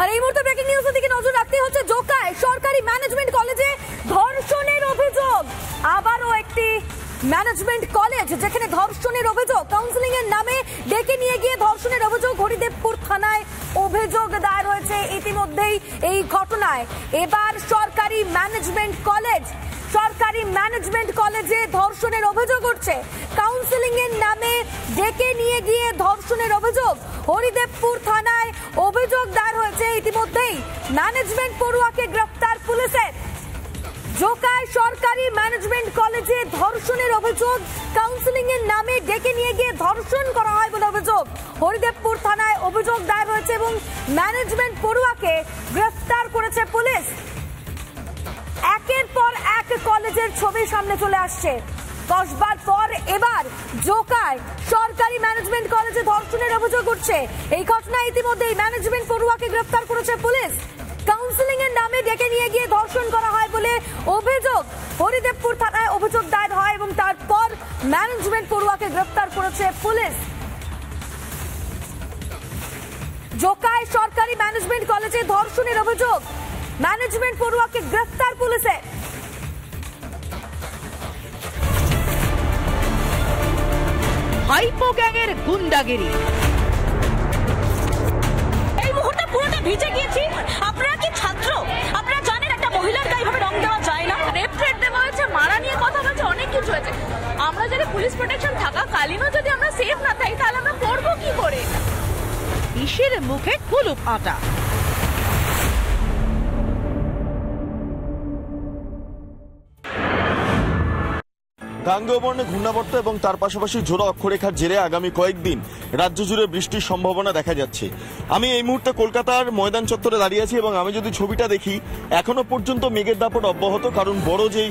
আর এই মুহূর্তে ব্রেকিং নিউজের দিকে নজর রাখতে হচ্ছে জোকায় সরকারি ম্যানেজমেন্ট কলেজে ধর্ষণের অভিযোগ। আবারও একটি ম্যানেজমেন্ট কলেজ যেখানে ধর্ষণের অভিযোগ, কাউন্সিলিং এর নামে ডেকে নিয়ে গিয়ে ধর্ষণের অভিযোগ। হরিদেবপুর থানায় অভিযোগ দায়ের হয়েছে ইতিমধ্যেই এই ঘটনায়। এবার সরকারি ম্যানেজমেন্ট কলেজে ধর্ষণের অভিযোগ উঠছে। কাউন্সিলিং এর নামে ডেকে নিয়ে গিয়ে ধর্ষণের অভিযোগ। হরিদেবপুর থানায় অভিযোগ দায়ের হয়েছে ইতিমধ্যেই। ম্যানেজমেন্ট পড়ুয়াকে গ্রেফতার পুলিশের। জোকায় সরকারি ম্যানেজমেন্ট কলেজে ধর্ষণের অভিযোগ, কাউন্সিলিং এর নামে ডেকে নিয়ে গিয়ে ধর্ষণ করা হয় বলে অভিযোগ। হরিদেবপুর থানায় অভিযোগ দায়ের হয়েছে এবং ম্যানেজমেন্ট পড়ুয়াকে গ্রেফতার করেছে পুলিশ। একের পর এক কলেজের ছবি সামনে চলে আসছে। কসবার পর এবার জোকায় সরকারি ম্যানেজমেন্ট কলেজে ধর্ষণের অভিযোগ উঠছে। এই ঘটনায় ইতিমধ্যেই ম্যানেজমেন্ট পড়ুয়াকে গ্রেফতার করেছে পুলিশ। কাউন্সিলিং এর নামে ডেকে নিয়ে গিয়ে ধর্ষণ করা হয় বলে অভিযোগ। হরিদেবপুর থানায় অভিযোগ দায়ের হয় এবং তারপর ম্যানেজমেন্ট পড়ুয়াকে গ্রেফতার করেছে পুলিশ। জোকায় সরকারি ম্যানেজমেন্ট কলেজে ধর্ষণের অভিযোগ, ম্যানেজমেন্ট পড়ুয়াকে গ্রেফতার পুলিশে। হাইপো গ্যাংয়ের গুন্ডাগিরি। এই মুহূর্তে পুরোটা ভিজে গিয়েছি। আপনারা কি ছাত্র? আপনারা জানেন একটা মহিলার গায়ে ভাবে রং দেওয়া যায় না। রেপ থ্রেট দেওয়া হয়েছে, মারা নিয়ে কথা বলছে, অনেক কিছু হয়েছে। আমরা যদি পুলিশ প্রোটেকশন থাকা কালীনও যদি আমরা সেফ না থাকি তাহলে আমরা পড়বো কি করে? ইসের মুখে কুলুপ আটা। গাঙ্গেয় ঘূর্ণাবর্ত এবং তার পাশাপাশি ঝোড়ো অক্ষরেখার জেরে আগামী কয়েকদিন রাজ্য জুড়ে বৃষ্টির সম্ভাবনা দেখা যাচ্ছে। আমি এই মুহূর্তে কলকাতার ময়দান চত্বরে দাঁড়িয়ে আছি এবং আমি যদি ছবিটা দেখি এখনো পর্যন্ত মেঘের দাপট অব্যাহত, কারণ বড় যেই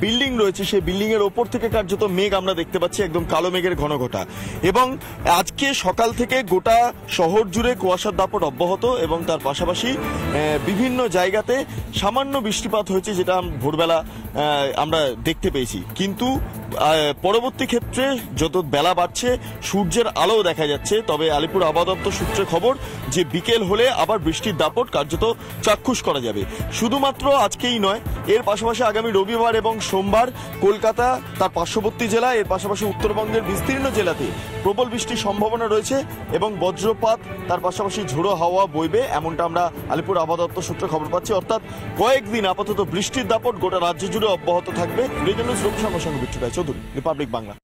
বিল্ডিং রয়েছে সেই বিল্ডিং এর ওপর থেকে কার্যত মেঘ আমরা দেখতে পাচ্ছি, একদম কালো মেঘের ঘনঘটা। এবং আজকে সকাল থেকে গোটা শহর জুড়ে কুয়াশার দাপট অব্যাহত এবং তার পাশাপাশি বিভিন্ন জায়গাতে সামান্য বৃষ্টিপাত হয়েছে, যেটা ভোরবেলা আমরা দেখতে পেয়েছি। কিন্তু পরবর্তী ক্ষেত্রে যত বেলা বাড়ছে সূর্যের আলো দেখা যাচ্ছে। তবে আলিপুর আবহাওয়া দপ্তর সূত্রে খবর যে বিকেল হলে আবার বৃষ্টির দাপট কার্যত চাক্ষুষ করা যাবে। শুধুমাত্র আজকেই নয়, এর পাশাপাশি আগামী রবিবার এবং সোমবার কলকাতা, তার পার্শ্ববর্তী জেলা, এর পাশাপাশি উত্তরবঙ্গের বিস্তীর্ণ জেলাতে প্রবল বৃষ্টির সম্ভাবনা রয়েছে এবং বজ্রপাত, তার পাশাপাশি ঝোড়ো হাওয়া বইবে, এমনটা আমরা আলিপুর আবহাওয়া দপ্তর সূত্রে খবর পাচ্ছি। অর্থাৎ কয়েকদিন আপাতত বৃষ্টির দাপট গোটা রাজ্য জুড়ে অব্যাহত থাকবে। Report Chowdhury, Republic Bangla.